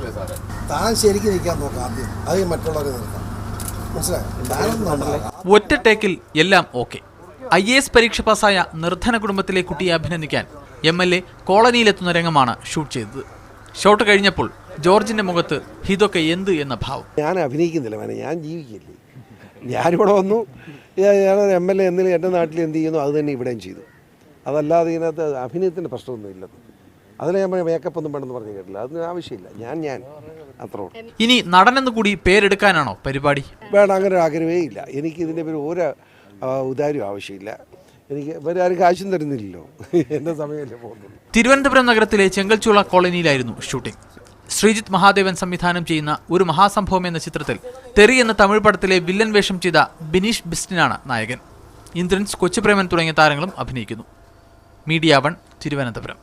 പറ്റില്ലേ സാറേ? താൻ ശരിക്കും നിൽക്കാൻ നോക്കാം ആദ്യം, അത് മറ്റുള്ളവരെ നിർത്താം. മനസ്സിലായി? ഒറ്റ ടേക്കിൽ എല്ലാം ഓക്കെ. IAS പരീക്ഷ പാസ്സായ നിർധന കുടുംബത്തിലെ കുട്ടിയെ അഭിനന്ദിക്കാൻ MLA കോളനിയിലെത്തുന്ന രംഗമാണ് ഷൂട്ട് ചെയ്തത്. ഷോട്ട് കഴിഞ്ഞപ്പോൾ ജോർജിന്റെ മുഖത്ത് ഇതൊക്കെ എന്ത് എന്ന ഭാവം. ഞാൻ അഭിനയിക്കുന്നില്ല, ഞാൻ ജീവിക്കില്ലേ. ഞാനിവിടെ വന്നു, ഞാനൊരു MLA എന്നിലും എൻ്റെ നാട്ടിൽ എന്ത് ചെയ്യുന്നു അത് തന്നെ ഇവിടെയും ചെയ്തു. അതല്ലാതെ ഇതിനകത്ത് അഭിനയത്തിൻ്റെ പ്രശ്നമൊന്നുമില്ല. അതിന് ഞാൻ മേക്കപ്പ് ഒന്നും വേണമെന്ന് പറഞ്ഞു കേട്ടില്ല. അതിന് ആവശ്യമില്ല. ഞാൻ അത്രേ ഉള്ളൂ. ഇനി നടനെന്ന് കൂടി പേരെടുക്കാനാണോ പരിപാടി? വേണ്ട, അങ്ങനെ ഒരു ആഗ്രഹമേ ഇല്ല. എനിക്ക് ഇതിൻ്റെ പേര് ഒരു ഉദാര്യം ആവശ്യമില്ല. എനിക്ക് ഇവർ ആരും കാശും തരുന്നില്ലല്ലോ. എൻ്റെ സമയമല്ലേ പോകുന്നുള്ളൂ. തിരുവനന്തപുരം നഗരത്തിലെ ചെങ്കൽച്ചൂള കോളനിയിലായിരുന്നു ഷൂട്ടിംഗ്. ശ്രീജിത്ത് മഹാദേവൻ സംവിധാനം ചെയ്യുന്ന ഒരു മഹാസംഭവം എന്ന ചിത്രത്തിൽ തെറി എന്ന തമിഴ് പടത്തിലെ വില്ലൻ വേഷം ചെയ്ത ബിനീഷ് ബിസ്റ്റിനാണ് നായകൻ. ഇന്ദ്രൻസ്, കൊച്ചുപ്രേമൻ തുടങ്ങിയ താരങ്ങളും അഭിനയിക്കുന്നു. മീഡിയ 1 തിരുവനന്തപുരം.